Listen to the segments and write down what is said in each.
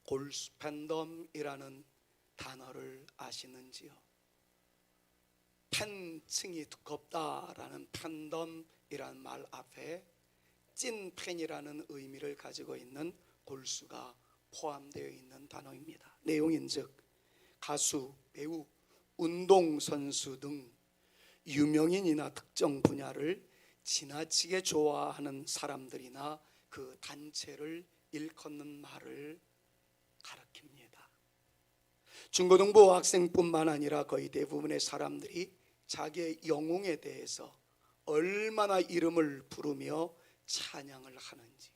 골수 팬덤이라는 단어를 아시는지요? 팬층이 두껍다라는 팬덤이라는 말 앞에 찐 팬이라는 의미를 가지고 있는 골수가 포함되어 있는 단어입니다. 내용인즉 가수, 배우, 운동선수 등 유명인이나 특정 분야를 지나치게 좋아하는 사람들이나 그 단체를 일컫는 말을 가리킵니다. 중고등부 학생뿐만 아니라 거의 대부분의 사람들이 자기의 영웅에 대해서 얼마나 이름을 부르며 찬양을 하는지,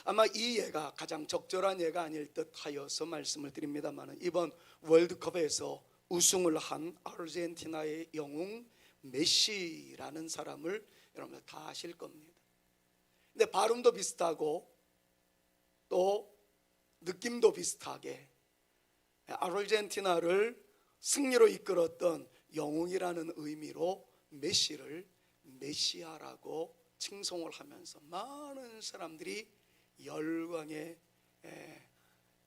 아마 이 예가 가장 적절한 예가 아닐 듯 하여서 말씀을 드립니다만, 이번 월드컵에서 우승을 한 아르헨티나의 영웅 메시라는 사람을 여러분 다 아실 겁니다. 근데 발음도 비슷하고 또 느낌도 비슷하게 아르헨티나를 승리로 이끌었던 영웅이라는 의미로 메시를 메시아라고 칭송을 하면서 많은 사람들이 열광의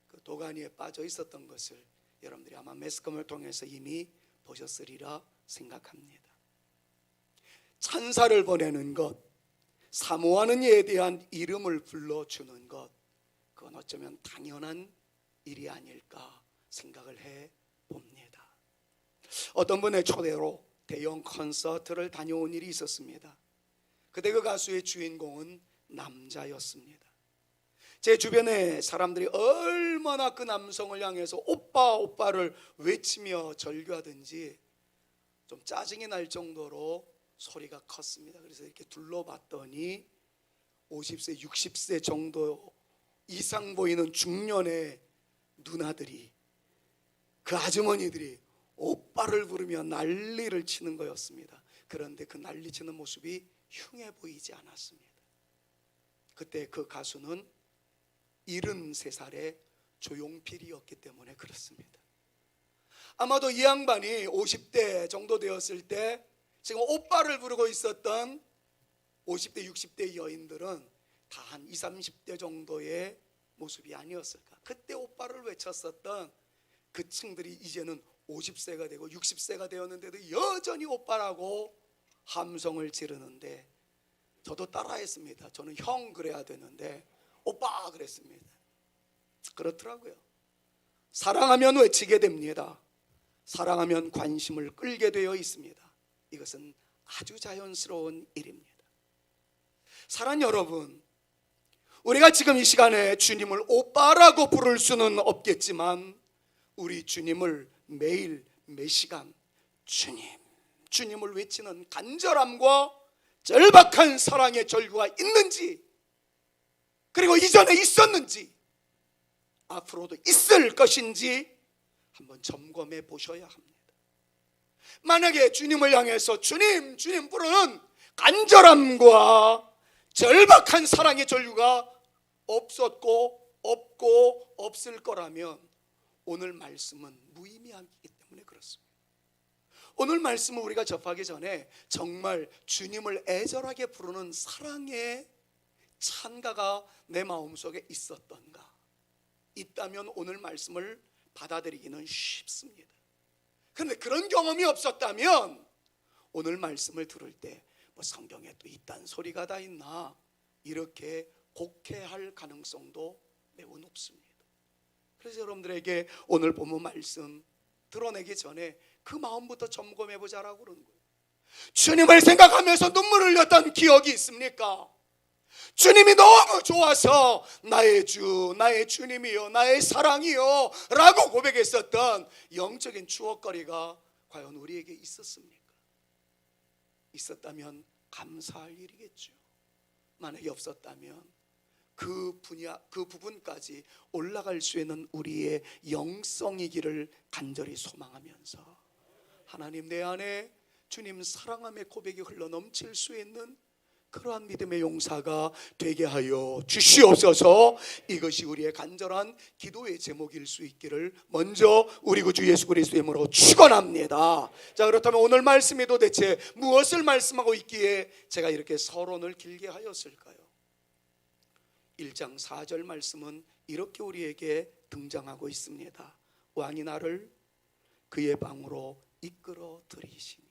그 도가니에 빠져 있었던 것을 여러분들이 아마 매스컴을 통해서 이미 보셨으리라 생각합니다. 찬사를 보내는 것, 사모하는 이에 대한 이름을 불러주는 것, 그건 어쩌면 당연한 일이 아닐까 생각을 해봅니다. 어떤 분의 초대로 대형 콘서트를 다녀온 일이 있었습니다. 그때 그 가수의 주인공은 남자였습니다. 제 주변의 사람들이 얼마나 그 남성을 향해서 오빠 오빠를 외치며 절규하든지 좀 짜증이 날 정도로 소리가 컸습니다. 그래서 이렇게 둘러봤더니 50세 60세 정도 이상 보이는 중년의 누나들이, 그 아주머니들이 오빠를 부르며 난리를 치는 거였습니다. 그런데 그 난리치는 모습이 흉해 보이지 않았습니다. 그때 그 가수는 73살의 조용필이었기 때문에 그렇습니다. 아마도 이 양반이 50대 정도 되었을 때 지금 오빠를 부르고 있었던 50대 60대 여인들은 다 한 20, 30대 정도의 모습이 아니었을까. 그때 오빠를 외쳤었던 그 층들이 이제는 50세가 되고 60세가 되었는데도 여전히 오빠라고 함성을 지르는데, 저도 따라했습니다. 저는 형 그래야 되는데 오빠 그랬습니다. 그렇더라고요. 사랑하면 외치게 됩니다. 사랑하면 관심을 끌게 되어 있습니다. 이것은 아주 자연스러운 일입니다. 사랑하는 여러분, 우리가 지금 이 시간에 주님을 오빠라고 부를 수는 없겠지만 우리 주님을 매일 매시간 주님을 외치는 간절함과 절박한 사랑의 절규가 있는지, 그리고 이전에 있었는지 앞으로도 있을 것인지 한번 점검해 보셔야 합니다. 만약에 주님을 향해서 주님 부르는 간절함과 절박한 사랑의 절규가 없었고 없고 없을 거라면 오늘 말씀은 무의미하기 때문에 그렇습니다. 오늘 말씀을 우리가 접하기 전에 정말 주님을 애절하게 부르는 사랑의 찬가가 내 마음속에 있었던가, 있다면 오늘 말씀을 받아들이기는 쉽습니다. 그런데 그런 경험이 없었다면 오늘 말씀을 들을 때 뭐 성경에 또 이딴 소리가 다 있나 이렇게 곡해할 가능성도 매우 높습니다. 그래서 여러분들에게 오늘 본문 말씀 드러내기 전에 그 마음부터 점검해 보자라고 그러는 거예요. 주님을 생각하면서 눈물을 흘렸던 기억이 있습니까? 주님이 너무 좋아서 나의 주, 나의 주님이요, 나의 사랑이요 라고 고백했었던 영적인 추억거리가 과연 우리에게 있었습니까? 있었다면 감사할 일이겠죠. 만약에 없었다면 그 분야, 그 부분까지 올라갈 수 있는 우리의 영성이기를 간절히 소망하면서, 하나님 내 안에 주님 사랑함의 고백이 흘러넘칠 수 있는 그러한 믿음의 용사가 되게 하여 주시옵소서. 이것이 우리의 간절한 기도의 제목일 수 있기를 먼저 우리 구주 예수 그리스도의 이름으로 축원합니다. 자, 그렇다면 오늘 말씀이 도대체 무엇을 말씀하고 있기에 제가 이렇게 서론을 길게 하였을까요? 1장 4절 말씀은 이렇게 우리에게 등장하고 있습니다. 왕이 나를 그의 방으로 이끌어 들이시니.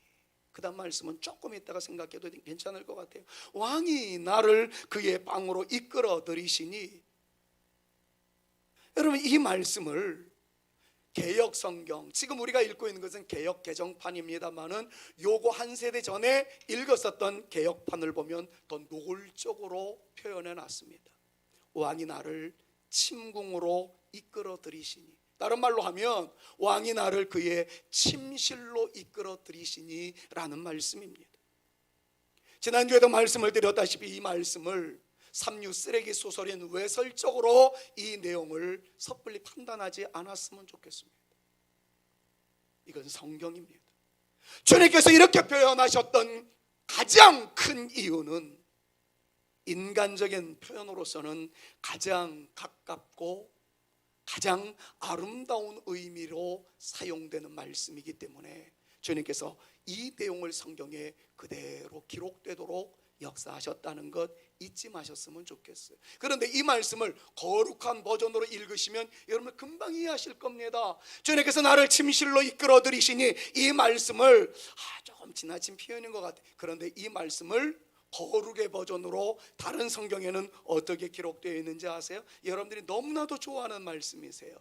그 다음 말씀은 조금 있다가 생각해도 괜찮을 것 같아요. 왕이 나를 그의 방으로 이끌어 들이시니. 여러분, 이 말씀을 개역 성경, 지금 우리가 읽고 있는 것은 개역 개정판입니다만은 요거 한 세대 전에 읽었었던 개역판을 보면 더 노골적으로 표현해 놨습니다. 왕이 나를 침궁으로 이끌어 들이시니. 다른 말로 하면 왕이 나를 그의 침실로 이끌어 들이시니 라는 말씀입니다. 지난주에도 말씀을 드렸다시피 이 말씀을 삼류 쓰레기 소설인 외설적으로 이 내용을 섣불리 판단하지 않았으면 좋겠습니다. 이건 성경입니다. 주님께서 이렇게 표현하셨던 가장 큰 이유는 인간적인 표현으로서는 가장 가깝고 가장 아름다운 의미로 사용되는 말씀이기 때문에 주님께서 이 내용을 성경에 그대로 기록되도록 역사하셨다는 것 잊지 마셨으면 좋겠어요. 그런데 이 말씀을 거룩한 버전으로 읽으시면 여러분 금방 이해하실 겁니다. 주님께서 나를 침실로 이끌어 들이시니, 이 말씀을 조금 지나친 표현인 것 같아요. 그런데 이 말씀을 거룩의 버전으로 다른 성경에는 어떻게 기록되어 있는지 아세요? 여러분들이 너무나도 좋아하는 말씀이세요.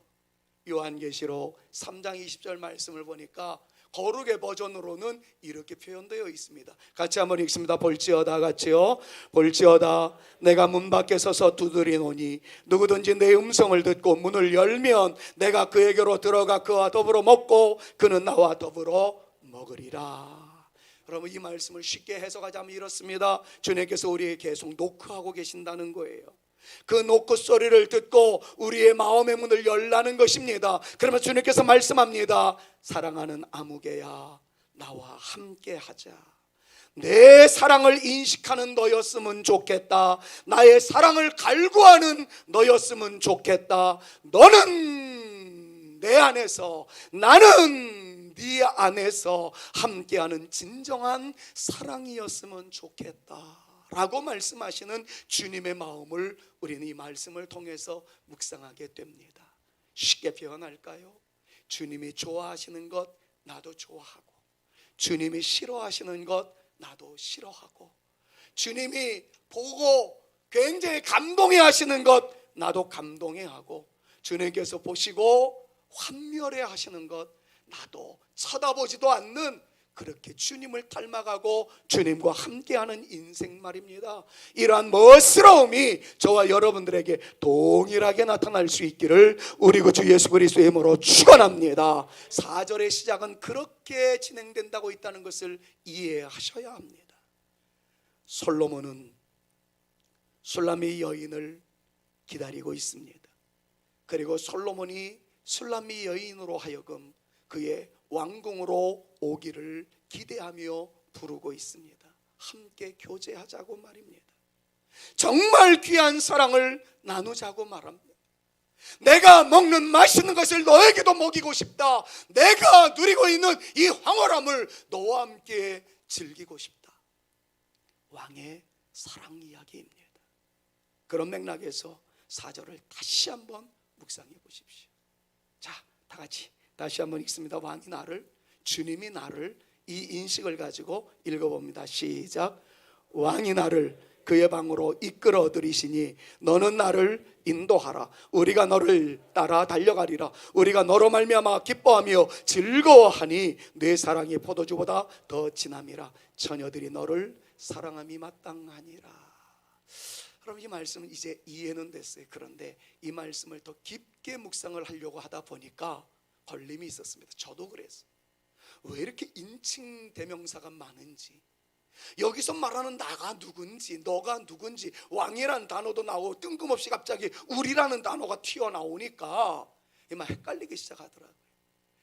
요한계시록 3장 20절 말씀을 보니까 거룩의 버전으로는 이렇게 표현되어 있습니다. 같이 한번 읽습니다. 볼지어다, 같이요. 볼지어다 내가 문 밖에 서서 두드리노니 누구든지 내 음성을 듣고 문을 열면 내가 그에게로 들어가 그와 더불어 먹고 그는 나와 더불어 먹으리라. 여러분, 이 말씀을 쉽게 해석하자면 이렇습니다. 주님께서 우리에게 계속 노크하고 계신다는 거예요. 그 노크 소리를 듣고 우리의 마음의 문을 열라는 것입니다. 그러면 주님께서 말씀합니다. 사랑하는 아무개야, 나와 함께 하자. 내 사랑을 인식하는 너였으면 좋겠다. 나의 사랑을 갈구하는 너였으면 좋겠다. 너는 내 안에서, 나는 네 안에서 함께하는 진정한 사랑이었으면 좋겠다 라고 말씀하시는 주님의 마음을 우리는 이 말씀을 통해서 묵상하게 됩니다. 쉽게 표현할까요? 주님이 좋아하시는 것 나도 좋아하고, 주님이 싫어하시는 것 나도 싫어하고, 주님이 보고 굉장히 감동해 하시는 것 나도 감동해 하고, 주님께서 보시고 환멸해 하시는 것 나도 쳐다보지도 않는, 그렇게 주님을 닮아가고 주님과 함께하는 인생 말입니다. 이러한 멋스러움이 저와 여러분들에게 동일하게 나타날 수 있기를 우리 구주 예수 그리스도의 이름으로 축원합니다. 4절의 시작은 그렇게 진행된다고 있다는 것을 이해하셔야 합니다. 솔로몬은 술람미 여인을 기다리고 있습니다. 그리고 솔로몬이 술람미 여인으로 하여금 그의 왕궁으로 오기를 기대하며 부르고 있습니다. 함께 교제하자고 말입니다. 정말 귀한 사랑을 나누자고 말합니다. 내가 먹는 맛있는 것을 너에게도 먹이고 싶다. 내가 누리고 있는 이 황홀함을 너와 함께 즐기고 싶다. 왕의 사랑 이야기입니다. 그런 맥락에서 4절을 다시 한번 묵상해 보십시오. 자, 다 같이 다시 한번 읽습니다. 왕이 나를, 주님이 나를, 이 인식을 가지고 읽어봅니다. 시작. 왕이 나를 그의 방으로 이끌어 들이시니 너는 나를 인도하라. 우리가 너를 따라 달려가리라. 우리가 너로 말미암아 기뻐하며 즐거워하니 내 사랑이 포도주보다 더 진함이라. 처녀들이 너를 사랑함이 마땅하니라. 그럼 이 말씀은 이제 이해는 됐어요. 그런데 이 말씀을 더 깊게 묵상을 하려고 하다 보니까 걸림이 있었습니다. 저도 그랬어요. 왜 이렇게 인칭 대명사가 많은지, 여기서 말하는 나가 누군지, 너가 누군지, 왕이라는 단어도 나오고 뜬금없이 갑자기 우리라는 단어가 튀어나오니까 막 헷갈리기 시작하더라고요.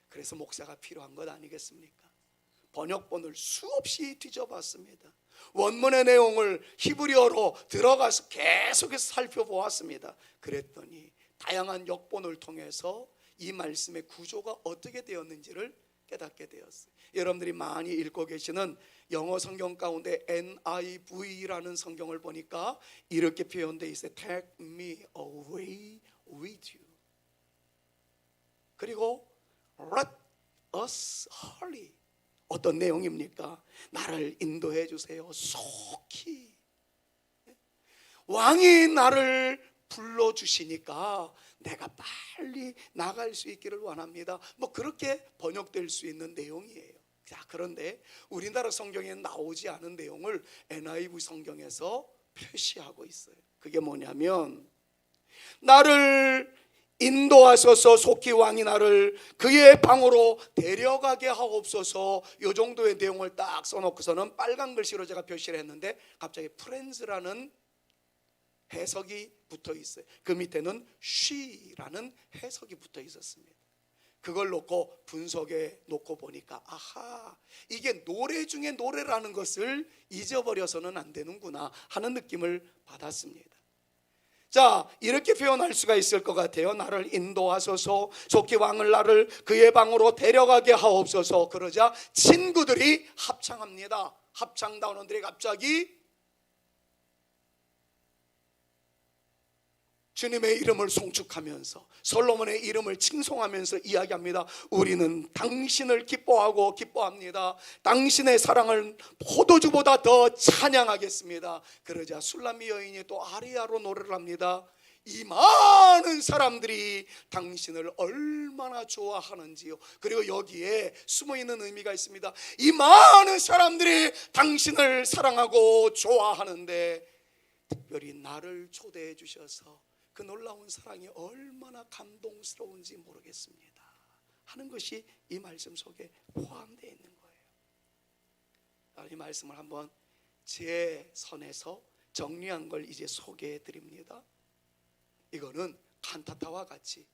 그래서 목사가 필요한 것 아니겠습니까? 번역본을 수없이 뒤져봤습니다. 원문의 내용을 히브리어로 들어가서 계속해서 살펴보았습니다. 그랬더니 다양한 역본을 통해서 이 말씀의 구조가 어떻게 되었는지를 깨닫게 되었어요. 여러분들이 많이 읽고 계시는 영어 성경 가운데 NIV라는 성경을 보니까 이렇게 표현되어 있어요. Take me away, with you. 그리고 let us hurry. 어떤 내용입니까? 나를 인도해 주세요. 속히. 왕이 나를 불러주시니까 내가 빨리 나갈 수 있기를 원합니다. 뭐 그렇게 번역될 수 있는 내용이에요. 자, 그런데 우리나라 성경에 나오지 않은 내용을 NIV 성경에서 표시하고 있어요. 그게 뭐냐면 나를 인도하소서, 속히 왕이 나를 그의 방으로 데려가게 하옵소서. 이 정도의 내용을 딱 써놓고서는 빨간 글씨로 제가 표시를 했는데 갑자기 프렌즈라는 해석이 붙어 있어요. 그 밑에는 she라는 해석이 붙어 있었습니다. 그걸 놓고 분석해 놓고 보니까 아하, 이게 노래 중에 노래라는 것을 잊어버려서는 안 되는구나 하는 느낌을 받았습니다. 자, 이렇게 표현할 수가 있을 것 같아요. 나를 인도하소서, 속히 왕을 나를 그의 방으로 데려가게 하옵소서. 그러자 친구들이 합창합니다. 합창단원들이 갑자기 주님의 이름을 송축하면서 솔로몬의 이름을 칭송하면서 이야기합니다. 우리는 당신을 기뻐하고 기뻐합니다. 당신의 사랑을 포도주보다 더 찬양하겠습니다. 그러자 술람미 여인이 또 아리아로 노래를 합니다. 이 많은 사람들이 당신을 얼마나 좋아하는지요. 그리고 여기에 숨어있는 의미가 있습니다. 이 많은 사람들이 당신을 사랑하고 좋아하는데 특별히 나를 초대해 주셔서 그 놀라운 사랑이 얼마나 감동스러운지 모르겠습니다 하는 것이 이 말씀 속에 포함되어 있는 거예요. 이 말씀을 한번 제 선에서 정리한 걸 이제 소개해 드립니다. 이거는 칸타타와 같이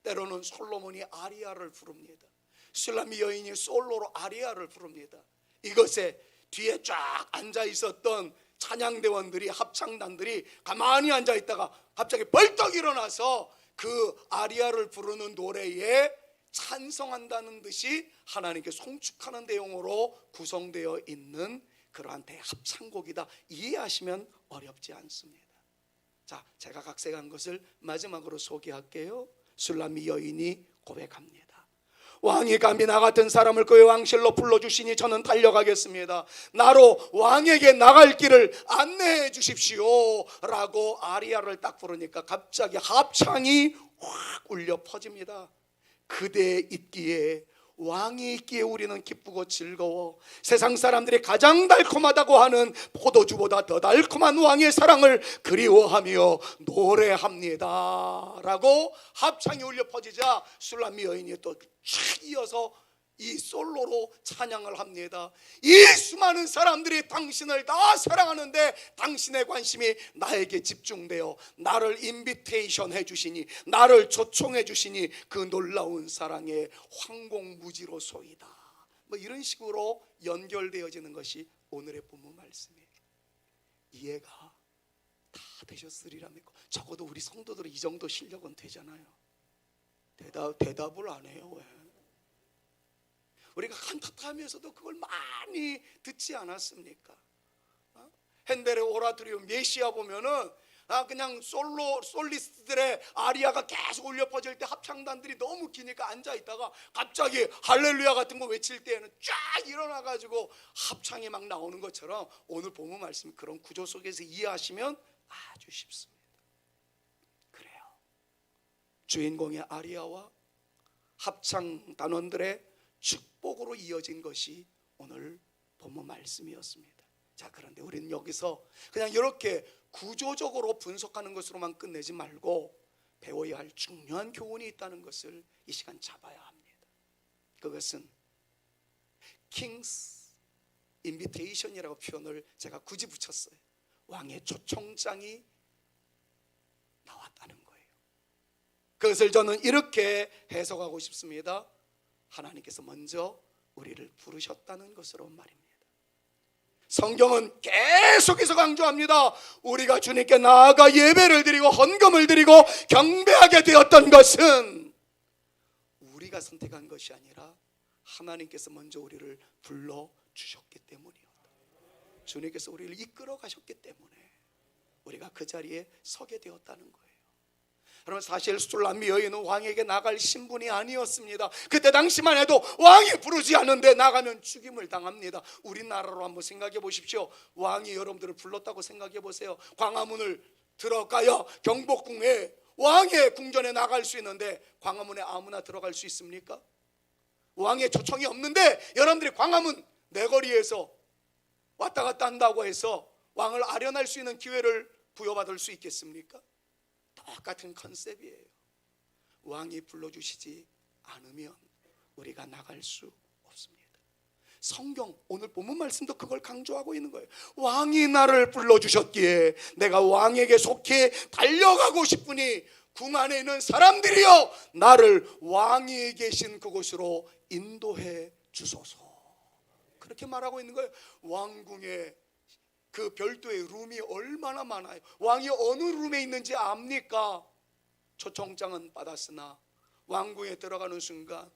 때로는 솔로몬이 아리아를 부릅니다. 술람미 여인이 솔로로 아리아를 부릅니다. 이것에 뒤에 쫙 앉아 있었던 찬양대원들이, 합창단들이 가만히 앉아 있다가 갑자기 벌떡 일어나서 그 아리아를 부르는 노래에 찬성한다는 듯이 하나님께 송축하는 내용으로 구성되어 있는 그러한 대합창곡이다. 이해하시면 어렵지 않습니다. 자, 제가 각색한 것을 마지막으로 소개할게요. 술람미 여인이 고백합니다. 왕이 감히 나 같은 사람을 그의 왕실로 불러주시니 저는 달려가겠습니다. 나로 왕에게 나갈 길을 안내해 주십시오 라고 아리아를 딱 부르니까 갑자기 합창이 확 울려 퍼집니다. 그대 있기에, 왕이 있기에 우리는 기쁘고 즐거워 세상 사람들이 가장 달콤하다고 하는 포도주보다 더 달콤한 왕의 사랑을 그리워하며 노래합니다 라고 합창이 울려 퍼지자 술람미 여인이 또 이어서 이 솔로로 찬양을 합니다. 이 수많은 사람들이 당신을 다 사랑하는데 당신의 관심이 나에게 집중되어 나를 인비테이션 해주시니, 나를 초청해 주시니 그 놀라운 사랑의 황공무지로소이다. 뭐 이런 식으로 연결되어지는 것이 오늘의 본문 말씀이에요. 이해가 다 되셨으리라며. 적어도 우리 성도들은 이 정도 실력은 되잖아요. 대답을 안 해요. 왜? 우리가 칸타타하면서도 그걸 많이 듣지 않았습니까? 핸델의 오라토리움 메시아 보면은 그냥 솔리스트들의 아리아가 계속 울려 퍼질 때 합창단들이 너무 기니까 앉아 있다가 갑자기 할렐루야 같은 거 외칠 때에는 쫙 일어나가지고 합창이 막 나오는 것처럼 오늘 본문 말씀 그런 구조 속에서 이해하시면 아주 쉽습니다. 그래요. 주인공의 아리아와 합창 단원들의 축복으로 이어진 것이 오늘 본문 말씀이었습니다. 자, 그런데 우리는 여기서 그냥 이렇게 구조적으로 분석하는 것으로만 끝내지 말고 배워야 할 중요한 교훈이 있다는 것을 이 시간 잡아야 합니다. 그것은 King's Invitation이라고 표현을 제가 굳이 붙였어요. 왕의 초청장이 나왔다는 거예요. 그것을 저는 이렇게 해석하고 싶습니다. 하나님께서 먼저 우리를 부르셨다는 것으로 말입니다. 성경은 계속해서 강조합니다. 우리가 주님께 나아가 예배를 드리고 헌금을 드리고 경배하게 되었던 것은 우리가 선택한 것이 아니라 하나님께서 먼저 우리를 불러주셨기 때문이었다. 주님께서 우리를 이끌어 가셨기 때문에 우리가 그 자리에 서게 되었다는 거예요. 여러분, 사실 술람미 여인은 왕에게 나갈 신분이 아니었습니다. 그때 당시만 해도 왕이 부르지 않는데 나가면 죽임을 당합니다. 우리나라로 한번 생각해 보십시오. 왕이 여러분들을 불렀다고 생각해 보세요. 광화문을 들어가야 경복궁에 왕의 궁전에 나갈 수 있는데 광화문에 아무나 들어갈 수 있습니까? 왕의 초청이 없는데 여러분들이 광화문 내거리에서 왔다 갔다 한다고 해서 왕을 아련할 수 있는 기회를 부여받을 수 있겠습니까? 똑같은 컨셉이에요. 왕이 불러주시지 않으면 우리가 나갈 수 없습니다. 성경 오늘 본문 말씀도 그걸 강조하고 있는 거예요. 왕이 나를 불러주셨기에 내가 왕에게 속히 달려가고 싶으니 궁 안에 있는 사람들이여 나를 왕이 계신 그곳으로 인도해 주소서. 그렇게 말하고 있는 거예요. 왕궁에 그 별도의 룸이 얼마나 많아요. 왕이 어느 룸에 있는지 압니까? 초청장은 받았으나 왕궁에 들어가는 순간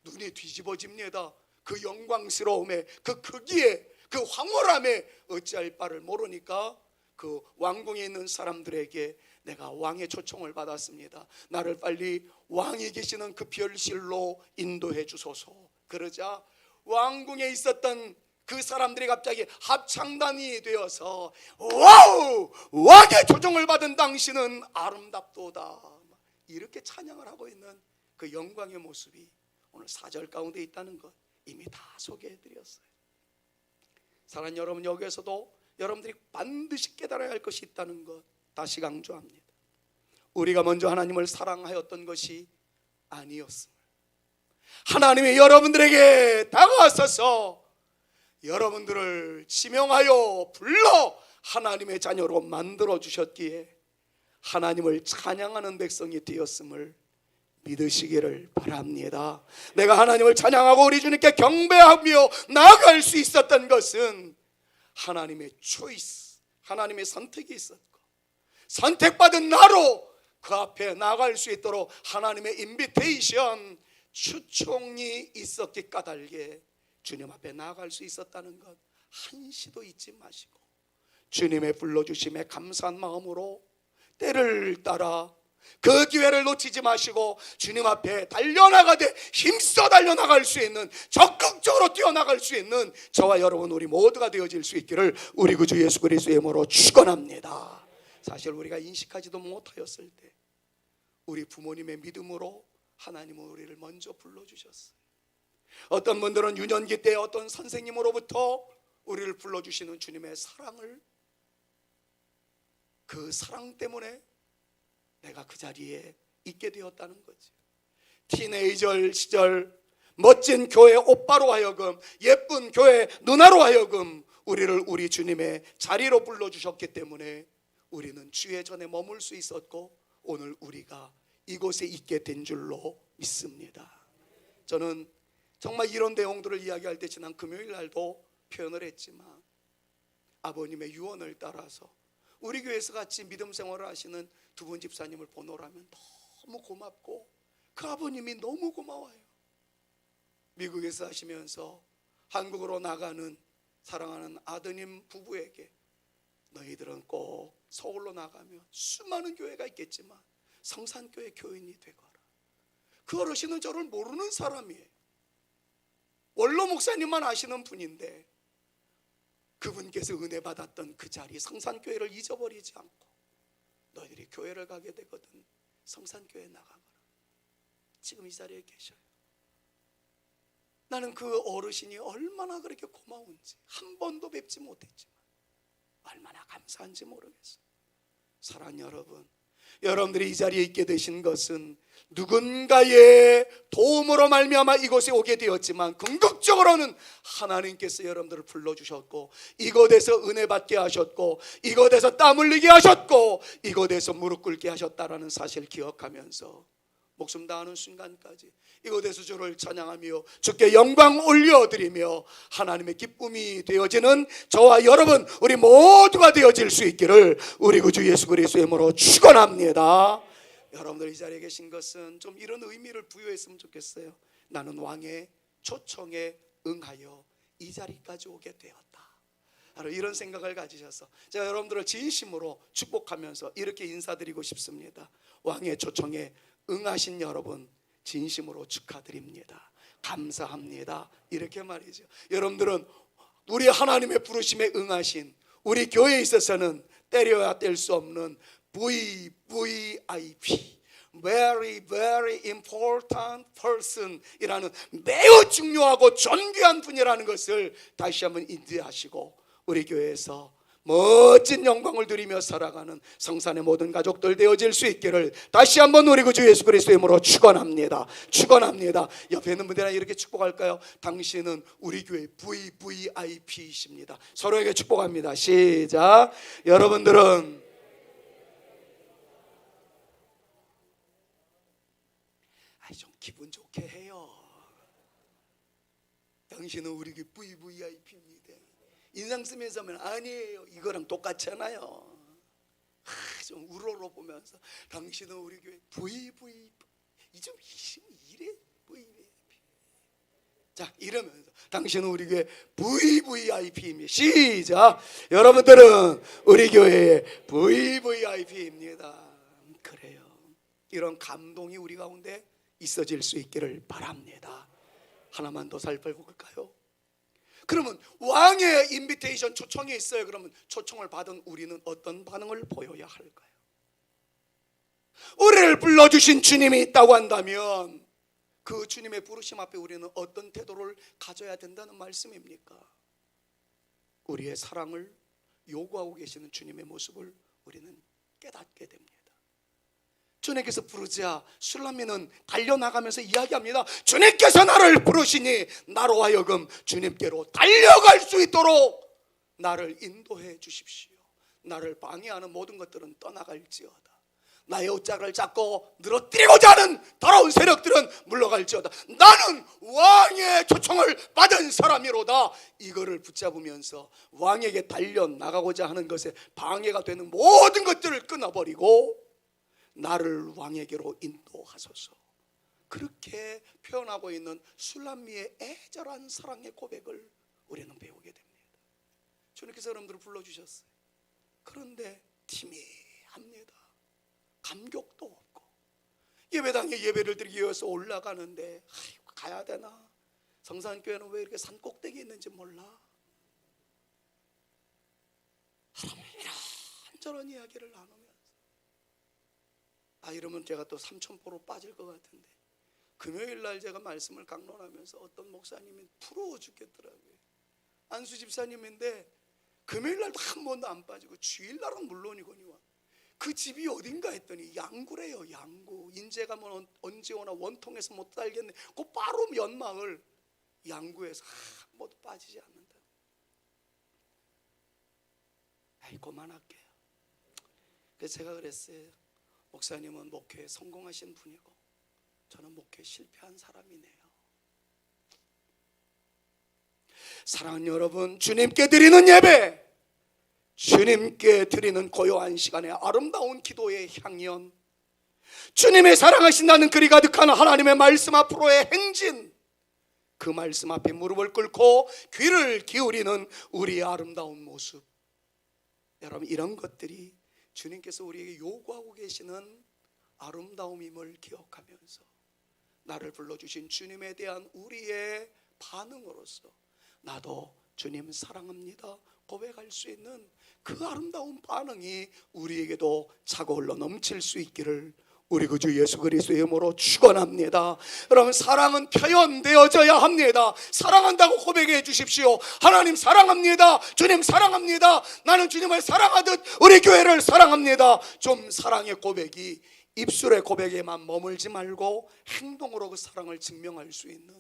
눈이 뒤집어집니다. 그 영광스러움에, 그 크기에, 그 황홀함에 어찌할 바를 모르니까 그 왕궁에 있는 사람들에게 내가 왕의 초청을 받았습니다. 나를 빨리 왕이 계시는 그 별실로 인도해 주소서. 그러자 왕궁에 있었던 그 사람들이 갑자기 합창단이 되어서 와우! 왕의 초청을 받은 당신은 아름답도다, 이렇게 찬양을 하고 있는 그 영광의 모습이 오늘 4절 가운데 있다는 것 이미 다 소개해드렸어요. 사랑하는 여러분, 여기에서도 여러분들이 반드시 깨달아야 할 것이 있다는 것 다시 강조합니다. 우리가 먼저 하나님을 사랑하였던 것이 아니었음을, 하나님이 여러분들에게 다가와서 여러분들을 지명하여 불러 하나님의 자녀로 만들어 주셨기에 하나님을 찬양하는 백성이 되었음을 믿으시기를 바랍니다. 내가 하나님을 찬양하고 우리 주님께 경배하며 나아갈 수 있었던 것은 하나님의 초이스, 하나님의 선택이 있었고 선택받은 나로 그 앞에 나아갈 수 있도록 하나님의 인비테이션, 추총이 있었기 까닭에 주님 앞에 나아갈 수 있었다는 것 한시도 잊지 마시고 주님의 불러주심에 감사한 마음으로 때를 따라 그 기회를 놓치지 마시고 주님 앞에 달려나가되 힘써 달려나갈 수 있는, 적극적으로 뛰어나갈 수 있는 저와 여러분 우리 모두가 되어질 수 있기를 우리 구주 예수 그리스도의 이름으로 축원합니다. 사실 우리가 인식하지도 못하였을 때 우리 부모님의 믿음으로 하나님은 우리를 먼저 불러주셨어요. 어떤 분들은 유년기 때 어떤 선생님으로부터 우리를 불러주시는 주님의 사랑을, 그 사랑 때문에 내가 그 자리에 있게 되었다는 거지. 티네이저 시절 멋진 교회 오빠로 하여금, 예쁜 교회 누나로 하여금 우리를 우리 주님의 자리로 불러주셨기 때문에 우리는 주의 전에 머물 수 있었고 오늘 우리가 이곳에 있게 된 줄로 믿습니다. 저는 정말 이런 내용들을 이야기할 때 지난 금요일 날도 표현을 했지만 아버님의 유언을 따라서 우리 교회에서 같이 믿음 생활을 하시는 두 분 집사님을 보노라면 너무 고맙고 그 아버님이 너무 고마워요. 미국에서 하시면서 한국으로 나가는 사랑하는 아드님 부부에게 너희들은 꼭 서울로 나가면 수많은 교회가 있겠지만 성산교회 교인이 되거라. 그 어르신은 저를 모르는 사람이에요. 원로 목사님만 아시는 분인데 그분께서 은혜 받았던 그 자리 성산교회를 잊어버리지 않고 너희들이 교회를 가게 되거든 성산교회에 나가거라. 지금 이 자리에 계셔요. 나는 그 어르신이 얼마나 그렇게 고마운지, 한 번도 뵙지 못했지만 얼마나 감사한지 모르겠어요. 사랑하는 여러분, 여러분들이 이 자리에 있게 되신 것은 누군가의 도움으로 말미암아 이곳에 오게 되었지만 궁극적으로는 하나님께서 여러분들을 불러주셨고 이곳에서 은혜 받게 하셨고 이곳에서 땀 흘리게 하셨고 이곳에서 무릎 꿇게 하셨다라는 사실을 기억하면서 목숨 다하는 순간까지 이곳에서 주를 찬양하며 주께 영광 올려드리며 하나님의 기쁨이 되어지는 저와 여러분 우리 모두가 되어질 수 있기를 우리 구주 예수 그리스도의 이름으로 축원합니다. 여러분들 이 자리에 계신 것은 좀 이런 의미를 부여했으면 좋겠어요. 나는 왕의 초청에 응하여 이 자리까지 오게 되었다. 바로 이런 생각을 가지셔서 제가 여러분들을 진심으로 축복하면서 이렇게 인사드리고 싶습니다. 왕의 초청에 응하신 여러분 진심으로 축하드립니다. 감사합니다. 이렇게 말이죠. 여러분들은 우리 하나님의 부르심에 응하신 우리 교회에 있어서는 때려야 뗄 수 없는 VVIP, Very Very Important Person 이라는 매우 중요하고 존귀한 분이라는 것을 다시 한번 인지하시고 우리 교회에서 멋진 영광을 누리며 살아가는 성산의 모든 가족들 되어질 수 있기를 다시 한번 우리 구주 예수 그리스도의 이름으로 축원합니다. 축원합니다. 옆에 있는 분들이랑 이렇게 축복할까요? 당신은 우리 교회 VVIP이십니다. 서로에게 축복합니다. 시작. 여러분들은 좀 기분 좋게 해요. 당신은 우리 교회 VVIP입니다. 인상 쓰면서 하면 아니에요. 이거랑 똑같잖아요. 좀 우러러 보면서 당신은 우리 교회 VVIP 좀 이래 VVIP. 자 이러면서 당신은 우리 교회 VVIP입니다. 시작. 여러분들은 우리 교회의 VVIP입니다. 그래요. 이런 감동이 우리 가운데 있어질 수 있기를 바랍니다. 하나만 더 살펴볼까요? 그러면 왕의 인비테이션 초청이 있어요. 그러면 초청을 받은 우리는 어떤 반응을 보여야 할까요? 우리를 불러주신 주님이 있다고 한다면 그 주님의 부르심 앞에 우리는 어떤 태도를 가져야 된다는 말씀입니까? 우리의 사랑을 요구하고 계시는 주님의 모습을 우리는 깨닫게 됩니다. 주님께서 부르자 술람미는 달려나가면서 이야기합니다. 주님께서 나를 부르시니 나로 하여금 주님께로 달려갈 수 있도록 나를 인도해 주십시오. 나를 방해하는 모든 것들은 떠나갈지어다. 나의 옷장을 잡고 늘어뜨리고자 하는 더러운 세력들은 물러갈지어다. 나는 왕의 초청을 받은 사람이로다. 이거를 붙잡으면서 왕에게 달려나가고자 하는 것에 방해가 되는 모든 것들을 끊어버리고 나를 왕에게로 인도하소서. 그렇게 표현하고 있는 술람미의 애절한 사랑의 고백을 우리는 배우게 됩니다. 주님께서 여러분들을 불러주셨어요. 그런데 티미합니다. 감격도 없고 예배당에 예배를 드리기 위해서 올라가는데 가야 되나? 성산교회는 왜 이렇게 산 꼭대기에 있는지 몰라? 여러분 이런저런 이야기를 나누면 이러면 제가 또 삼천포로 빠질 것 같은데 금요일날 제가 말씀을 강론하면서 어떤 목사님이 부러워 죽겠더라고요. 안수 집사님인데 금요일날도 한 번도 안 빠지고 주일날은 물론이거니와 그 집이 어딘가 했더니 양구래요. 양구. 인제가 뭐 언제 오나 원통에서 못 살겠네. 그 바로 연마을 양구에서 한 번도 빠지지 않는다. 그만할게요. 그래서 제가 그랬어요. 목사님은 목회에 성공하신 분이고 저는 목회에 실패한 사람이네요. 사랑하는 여러분, 주님께 드리는 예배, 주님께 드리는 고요한 시간에 아름다운 기도의 향연, 주님의 사랑하신다는 글이 가득한 하나님의 말씀 앞으로의 행진, 그 말씀 앞에 무릎을 꿇고 귀를 기울이는 우리의 아름다운 모습, 여러분 이런 것들이 주님께서 우리에게 요구하고 계시는 아름다움임을 기억하면서 나를 불러주신 주님에 대한 우리의 반응으로서 나도 주님 사랑합니다 고백할 수 있는 그 아름다운 반응이 우리에게도 차고 흘러 넘칠 수 있기를 우리 구주 예수 그리스도의 이름으로 축원합니다. 여러분 사랑은 표현되어져야 합니다. 사랑한다고 고백해 주십시오. 하나님 사랑합니다. 주님 사랑합니다. 나는 주님을 사랑하듯 우리 교회를 사랑합니다. 좀 사랑의 고백이 입술의 고백에만 머물지 말고 행동으로 그 사랑을 증명할 수 있는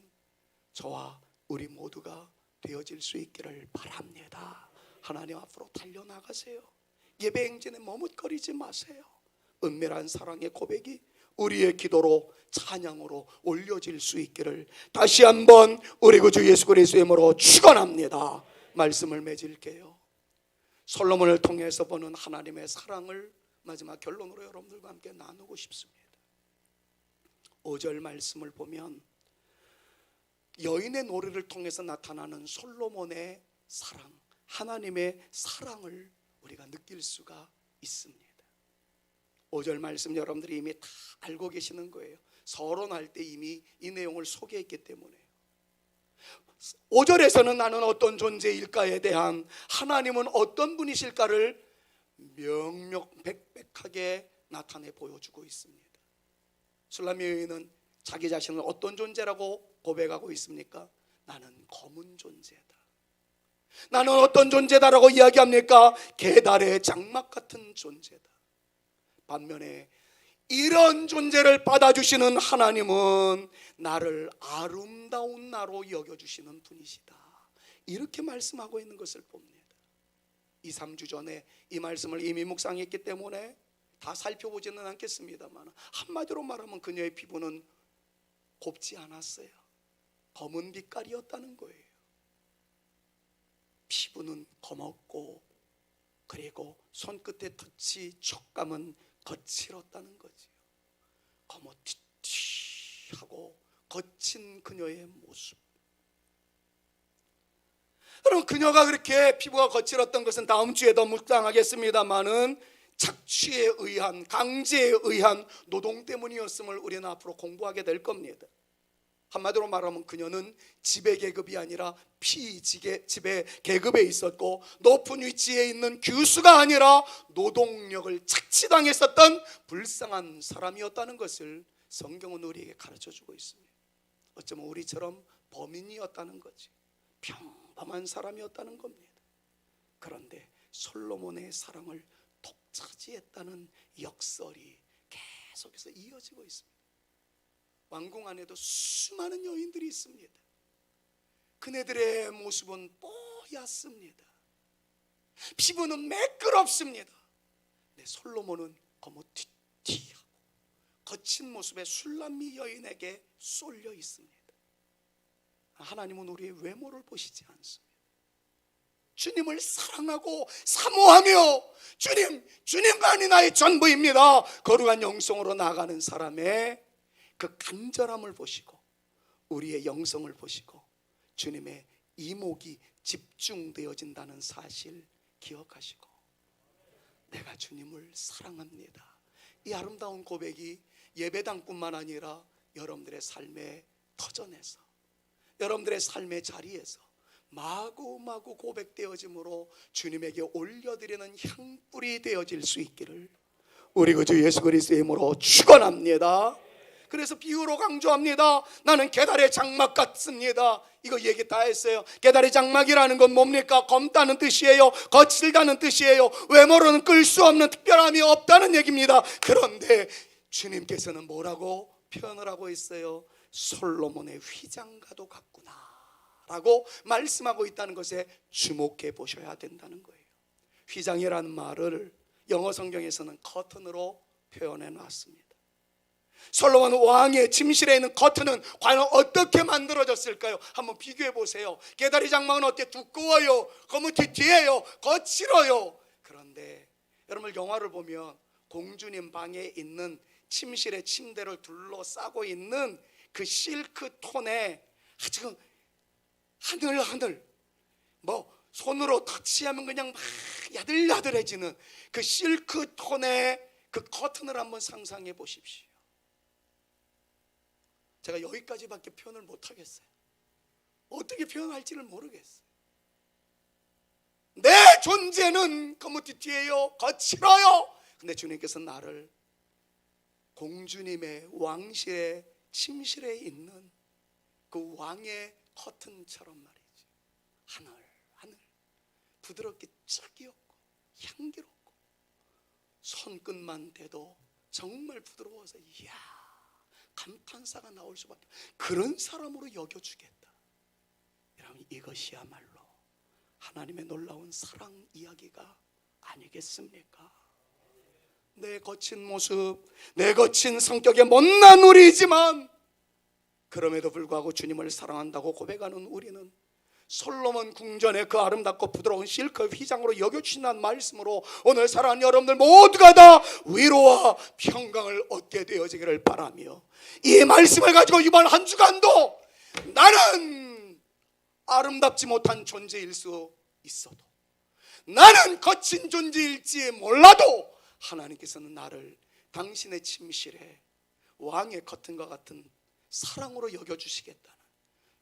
저와 우리 모두가 되어질 수 있기를 바랍니다. 하나님 앞으로 달려나가세요. 예배 행진에 머뭇거리지 마세요. 은밀한 사랑의 고백이 우리의 기도로 찬양으로 올려질 수 있기를 다시 한번 우리 구주 예수 그리스도의 이름으로 축원합니다. 말씀을 맺을게요. 솔로몬을 통해서 보는 하나님의 사랑을 마지막 결론으로 여러분들과 함께 나누고 싶습니다. 5절 말씀을 보면 여인의 노래를 통해서 나타나는 솔로몬의 사랑, 하나님의 사랑을 우리가 느낄 수가 있습니다. 5절 말씀 여러분들이 이미 다 알고 계시는 거예요. 서론할 때 이미 이 내용을 소개했기 때문에 5절에서는 나는 어떤 존재일까에 대한, 하나님은 어떤 분이실까를 명명백백하게 나타내 보여주고 있습니다. 술람미 여인은 자기 자신을 어떤 존재라고 고백하고 있습니까? 나는 검은 존재다. 나는 어떤 존재다라고 이야기합니까? 계달의 장막 같은 존재다. 반면에 이런 존재를 받아주시는 하나님은 나를 아름다운 나로 여겨주시는 분이시다, 이렇게 말씀하고 있는 것을 봅니다. 2, 3주 전에 이 말씀을 이미 묵상했기 때문에 다 살펴보지는 않겠습니다만, 한마디로 말하면 그녀의 피부는 곱지 않았어요. 검은 빛깔이었다는 거예요. 피부는 검었고, 그리고 손끝의 터치, 촉감은 거칠었다는 거지요. 거뭇튀튀하고 거친 그녀의 모습. 여러분, 그녀가 그렇게 피부가 거칠었던 것은 다음 주에 더 묵상하겠습니다마는 착취에 의한, 강제에 의한 노동 때문이었음을 우리는 앞으로 공부하게 될 겁니다. 한마디로 말하면 그녀는 지배 계급이 아니라 피지배 계급에 있었고, 높은 위치에 있는 교수가 아니라 노동력을 착취당했었던 불쌍한 사람이었다는 것을 성경은 우리에게 가르쳐주고 있습니다. 어쩌면 우리처럼 범인이었다는 거지, 평범한 사람이었다는 겁니다. 그런데 솔로몬의 사랑을 독차지했다는 역설이 계속해서 이어지고 있습니다. 왕궁 안에도 수많은 여인들이 있습니다. 그네들의 모습은 뽀얗습니다. 피부는 매끄럽습니다. 근데 솔로몬은 거뭇튀튀하고 거친 모습의 술람미 여인에게 쏠려 있습니다. 하나님은 우리의 외모를 보시지 않습니다. 주님을 사랑하고 사모하며 주님만이 나의 전부입니다, 거룩한 영성으로 나아가는 사람의 그 간절함을 보시고, 우리의 영성을 보시고 주님의 이목이 집중되어진다는 사실 기억하시고, 내가 주님을 사랑합니다, 이 아름다운 고백이 예배당뿐만 아니라 여러분들의 삶의 터전에서, 여러분들의 삶의 자리에서 마구마구 고백되어짐으로 주님에게 올려드리는 향불이 되어질 수 있기를 우리 주 예수 그리스도의 이름으로 축원합니다. 그래서 비유로 강조합니다. 나는 계달의 장막 같습니다. 이거 얘기 다 했어요. 계달의 장막이라는 건 뭡니까? 검다는 뜻이에요. 거칠다는 뜻이에요. 외모로는 끌 수 없는 특별함이 없다는 얘기입니다. 그런데 주님께서는 뭐라고 표현을 하고 있어요? 솔로몬의 휘장과도 같구나 라고 말씀하고 있다는 것에 주목해 보셔야 된다는 거예요. 휘장이라는 말을 영어 성경에서는 커튼으로 표현해 놨습니다. 솔로몬 왕의 침실에 있는 커튼은 과연 어떻게 만들어졌을까요? 한번 비교해 보세요. 계달의 장막은 어때? 두꺼워요, 거뭇튀튀해요, 거칠어요. 그런데 여러분, 영화를 보면 공주님 방에 있는 침실의 침대를 둘러싸고 있는 그 실크 톤에 아주 하늘하늘, 손으로 터치하면 그냥 막 야들야들해지는 그 실크 톤의 그 커튼을 한번 상상해 보십시오. 제가 여기까지밖에 표현을 못하겠어요. 어떻게 표현할지를 모르겠어요. 내 존재는 거뭇튀튀해요, 거칠어요. 근데 주님께서 나를 공주님의 왕실의 침실에 있는 그 왕의 커튼처럼 말이죠. 하늘 부드럽게 짝이었고 향기롭고, 손끝만 대도 정말 부드러워서 이야, 감탄사가 나올 수밖에, 그런 사람으로 여겨주겠다. 여러분, 이것이야말로 하나님의 놀라운 사랑 이야기가 아니겠습니까? 내 거친 모습, 내 거친 성격의 못난 우리이지만 그럼에도 불구하고 주님을 사랑한다고 고백하는 우리는 솔로몬 궁전의 그 아름답고 부드러운 실크 휘장으로 여겨주신다는 말씀으로 오늘 사랑하는 여러분들 모두가 다 위로와 평강을 얻게 되어지기를 바라며, 이 말씀을 가지고 이번 한 주간도 나는 아름답지 못한 존재일 수 있어도 나는 거친 존재일지 몰라도 하나님께서는 나를 당신의 침실에 왕의 커튼과 같은 사랑으로 여겨주시겠다는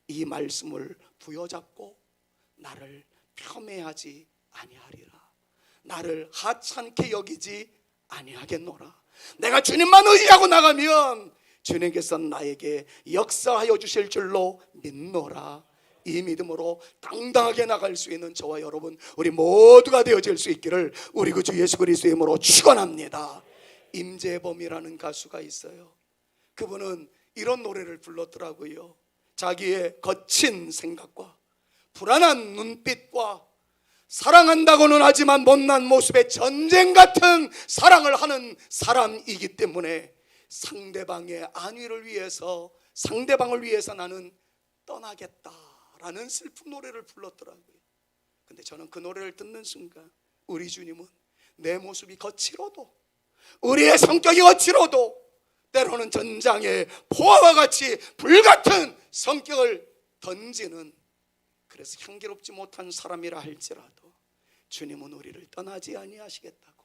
이 말씀을 부여잡고 나를 폄훼하지 아니하리라. 나를 하찮게 여기지 아니하겠노라. 내가 주님만 의지하고 나가면 주님께서 나에게 역사하여 주실 줄로 믿노라. 이 믿음으로 당당하게 나갈 수 있는 저와 여러분 우리 모두가 되어질 수 있기를 우리 구주 예수 그리스도의 이름으로 축원합니다. 임재범이라는 가수가 있어요. 그분은 이런 노래를 불렀더라고요. 자기의 거친 생각과 불안한 눈빛과 사랑한다고는 하지만 못난 모습의 전쟁 같은 사랑을 하는 사람이기 때문에 상대방의 안위를 위해서, 상대방을 위해서 나는 떠나겠다라는 슬픈 노래를 불렀더라고요. 근데 저는 그 노래를 듣는 순간 우리 주님은 내 모습이 거칠어도, 우리의 성격이 거칠어도, 때로는 전장의 포화와 같이 불같은 성격을 던지는, 그래서 향기롭지 못한 사람이라 할지라도 주님은 우리를 떠나지 아니하시겠다고,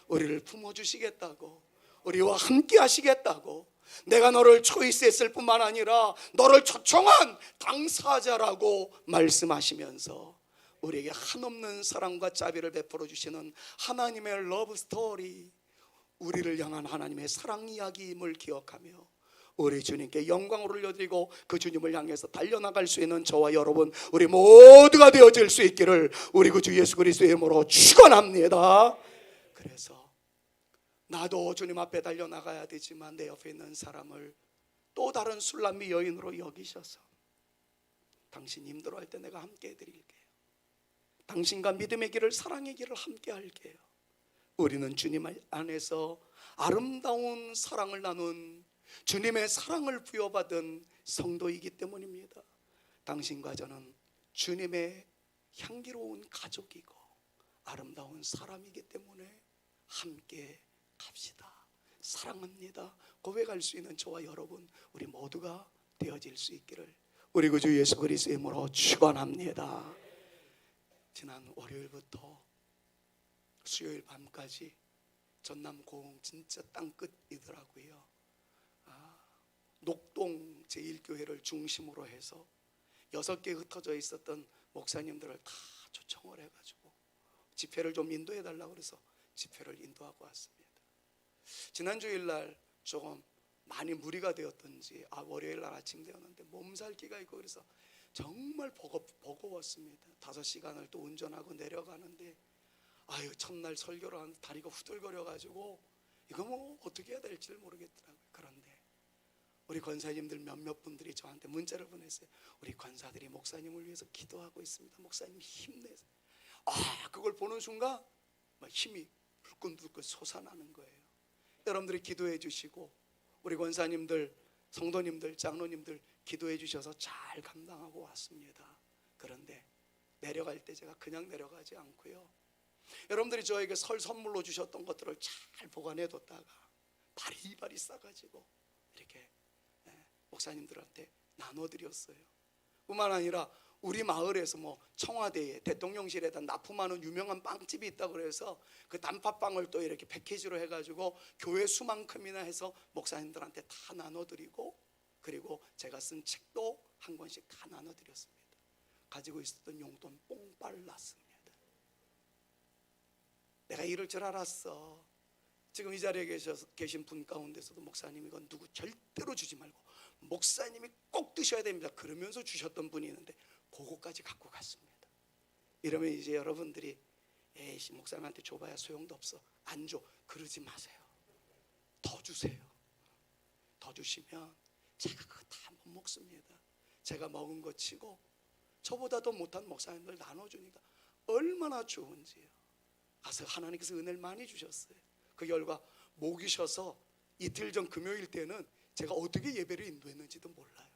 우리를 품어주시겠다고, 우리와 함께 하시겠다고, 내가 너를 초이스했을 뿐만 아니라 너를 초청한 당사자라고 말씀하시면서 우리에게 한없는 사랑과 자비를 베풀어 주시는 하나님의 러브 스토리, 우리를 향한 하나님의 사랑 이야기임을 기억하며 우리 주님께 영광을 올려드리고 그 주님을 향해서 달려나갈 수 있는 저와 여러분 우리 모두가 되어질 수 있기를 우리 구주 예수 그리스도의 이름으로 축원합니다. 그래서 나도 주님 앞에 달려나가야 되지만 내 옆에 있는 사람을 또 다른 술람미 여인으로 여기셔서 당신 힘들어할 때 내가 함께 해드릴게요. 당신과 믿음의 길을, 사랑의 길을 함께 할게요. 우리는 주님 안에서 아름다운 사랑을 나눈, 주님의 사랑을 부여받은 성도이기 때문입니다. 당신과 저는 주님의 향기로운 가족이고 아름다운 사람이기 때문에 함께 갑시다. 사랑합니다. 고백할 수 있는 저와 여러분 우리 모두가 되어질 수 있기를 우리 구주 예수 그리스도의 이름으로 축원합니다. 지난 월요일부터 수요일 밤까지 전남 고흥 진짜 땅끝이더라고요. 녹동 제1교회를 중심으로 해서 6개 흩어져 있었던 목사님들을 다 초청을 해가지고 집회를 좀 인도해 달라고 그래서 집회를 인도하고 왔습니다. 지난 주일날 조금 많이 무리가 되었던지 월요일날 아침 되었는데 몸살기가 있고 그래서 정말 버거웠습니다. 5시간을 또 운전하고 내려가는데 첫날 설교를 하는데 다리가 후들거려가지고 이거 뭐 어떻게 해야 될지 모르겠더라고요. 그런데 우리 권사님들 몇몇 분들이 저한테 문자를 보냈어요. 우리 권사들이 목사님을 위해서 기도하고 있습니다. 목사님 힘내세요. 그걸 보는 순간 힘이 불끈불끈 솟아나는 거예요. 여러분들이 기도해 주시고 우리 권사님들, 성도님들, 장로님들 기도해 주셔서 잘 감당하고 왔습니다. 그런데 내려갈 때 제가 그냥 내려가지 않고요, 여러분들이 저에게 설 선물로 주셨던 것들을 잘 보관해 뒀다가 바리바리 싸가지고 이렇게 목사님들한테 나눠드렸어요. 뿐만 아니라 우리 마을에서 청와대에 대통령실에다 납품하는 유명한 빵집이 있다고 그래서 그 단팥빵을 또 이렇게 패키지로 해가지고 교회 수만큼이나 해서 목사님들한테 다 나눠드리고, 그리고 제가 쓴 책도 한 권씩 다 나눠드렸습니다. 가지고 있었던 용돈 뽕빨 났습니다. 내가 이럴 줄 알았어. 지금 이 자리에 계신 분 가운데서도 목사님 이건 누구 절대로 주지 말고 목사님이 꼭 드셔야 됩니다 그러면서 주셨던 분이 있는데 그거까지 갖고 갔습니다. 이러면 이제 여러분들이 에이씨 목사님한테 줘봐야 소용도 없어, 안 줘, 그러지 마세요. 더 주세요. 더 주시면 제가 그거 다 못 먹습니다. 제가 먹은 거 치고 저보다도 못한 목사님들 나눠주니까 얼마나 좋은지요. 가서 하나님께서 은혜를 많이 주셨어요. 그 결과 목이셔서 이틀 전 금요일 때는 제가 어떻게 예배를 인도했는지도 몰라요.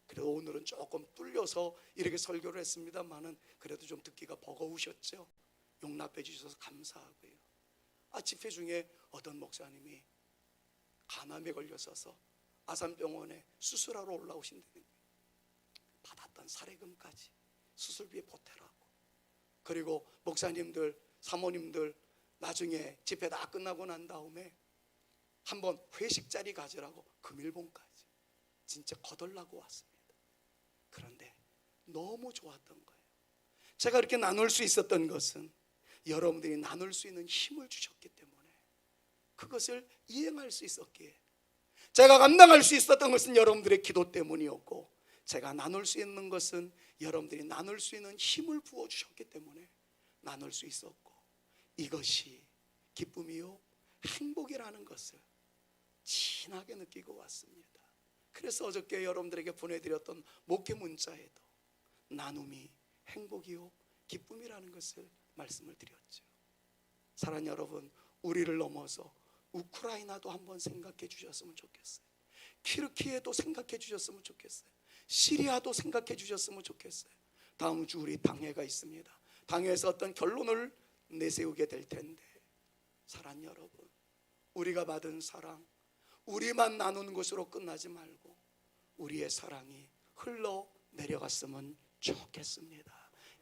그래도 오늘은 조금 뚫려서 이렇게 설교를 했습니다만은 그래도 좀 듣기가 버거우셨죠. 용납해 주셔서 감사하고요. 집회 중에 어떤 목사님이 간암에 걸렸어서 아산병원에 수술하러 올라오신다는 거예요. 받았던 사례금까지 수술비에 보태라고. 그리고 목사님들, 사모님들 나중에 집회 다 끝나고 난 다음에 한번 회식 자리 가지라고 금일봉까지 진짜 거덜나고 왔습니다. 그런데 너무 좋았던 거예요. 제가 이렇게 나눌 수 있었던 것은 여러분들이 나눌 수 있는 힘을 주셨기 때문에, 그것을 이행할 수 있었기에, 제가 감당할 수 있었던 것은 여러분들의 기도 때문이었고, 제가 나눌 수 있는 것은 여러분들이 나눌 수 있는 힘을 부어주셨기 때문에 나눌 수 있었고, 이것이 기쁨이요 행복이라는 것을 진하게 느끼고 왔습니다. 그래서 어저께 여러분들에게 보내드렸던 목회 문자에도 나눔이 행복이요 기쁨이라는 것을 말씀을 드렸죠. 사랑하는 여러분, 우리를 넘어서 우크라이나도 한번 생각해 주셨으면 좋겠어요. 튀르키예도 생각해 주셨으면 좋겠어요. 시리아도 생각해 주셨으면 좋겠어요. 다음 주 우리 당회가 있습니다. 당회에서 어떤 결론을 내세우게 될 텐데, 사랑하는 여러분, 우리가 받은 사랑, 우리만 나누는 것으로 끝나지 말고 우리의 사랑이 흘러 내려갔으면 좋겠습니다.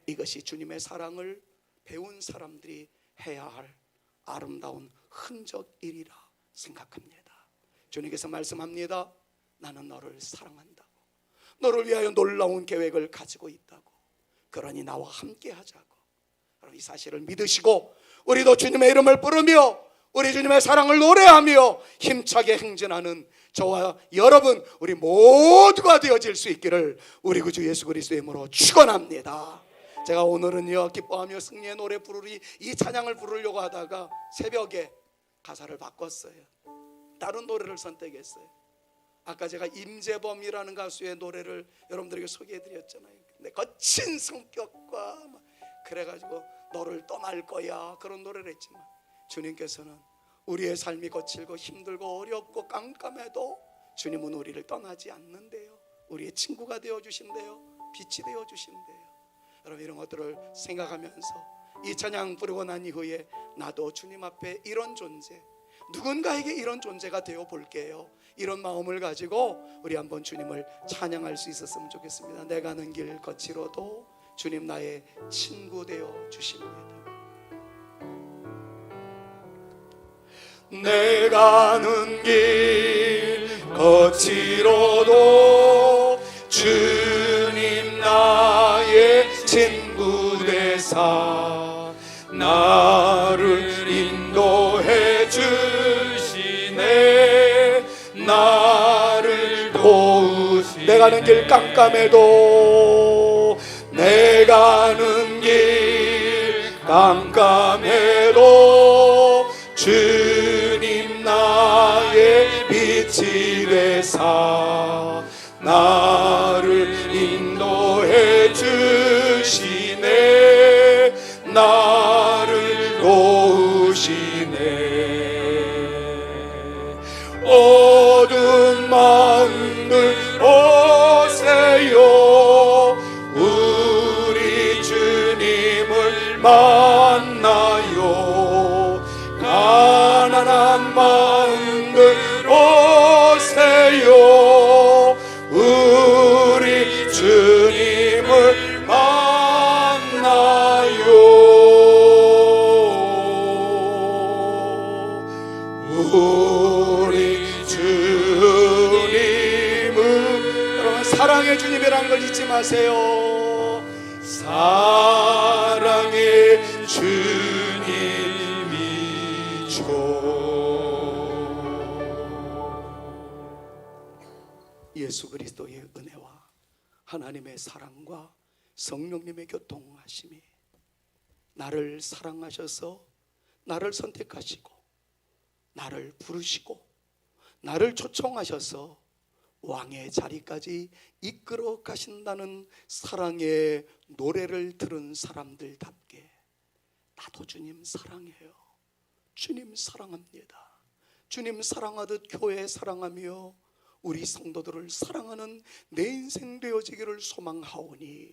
이것이 주님의 사랑을 배운 사람들이 해야 할 아름다운 흔적이리라 생각합니다. 주님께서 말씀합니다. 나는 너를 사랑한다고, 너를 위하여 놀라운 계획을 가지고 있다고. 그러니 나와 함께 하자고. 이 사실을 믿으시고 우리도 주님의 이름을 부르며 우리 주님의 사랑을 노래하며 힘차게 행진하는 저와 여러분, 우리 모두가 되어질 수 있기를 우리 구주 예수 그리스도의 이름으로 축원합니다. 제가 오늘은요, 기뻐하며 승리의 노래 부르리 이 찬양을 부르려고 하다가 새벽에 가사를 바꿨어요. 다른 노래를 선택했어요. 아까 제가 임재범이라는 가수의 노래를 여러분들에게 소개해드렸잖아요. 근데 거친 성격과 그래가지고 너를 떠날 거야, 그런 노래를 했지만, 주님께서는 우리의 삶이 거칠고 힘들고 어렵고 깜깜해도 주님은 우리를 떠나지 않는데요, 우리의 친구가 되어주신대요, 빛이 되어주신대요. 여러분, 이런 것들을 생각하면서 이 찬양 부르고 난 이후에 나도 주님 앞에 이런 존재, 누군가에게 이런 존재가 되어 볼게요, 이런 마음을 가지고 우리 한번 주님을 찬양할 수 있었으면 좋겠습니다. 내가 가는 길 거칠어도 주님 나의 친구 되어 주십니다. 내가 가는 길 거칠어도 주님 나의 친구 되사 나를 인도해 주시네, 나를 도우시네. 내가 가는 길 깜깜해도, 내가 가는 길 깜깜해도 주님 나의 빛이 되사 나를 인도해 주시네, 나를 도우시네. 어두운 마음들 오세요, 우리 주님을 만나요. 가난한 마음들 오세요, 우리 주님을 만나요. 우리 주님은, 여러분, 사랑의 주님이라는 걸 잊지 마세요. 사랑의 주님이죠. 예수 그리스도의 은혜와 하나님의 사랑과 성령님의 교통하심이 나를 사랑하셔서 나를 선택하시고 나를 부르시고 나를 초청하셔서 왕의 자리까지 이끌어 가신다는 사랑의 노래를 들은 사람들답게 나도 주님 사랑해요. 주님 사랑합니다. 주님 사랑하듯 교회 사랑하며 우리 성도들을 사랑하는 내 인생 되어지기를 소망하오니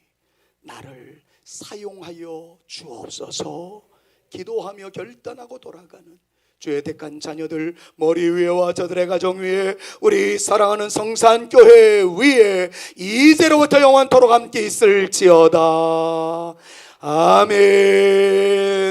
나를 사용하여 주옵소서. 기도하며 결단하고 돌아가는 주의 택한 자녀들 머리 위에와 저들의 가정 위에, 우리 사랑하는 성산교회 위에 이제로부터 영원토록 함께 있을지어다. 아멘.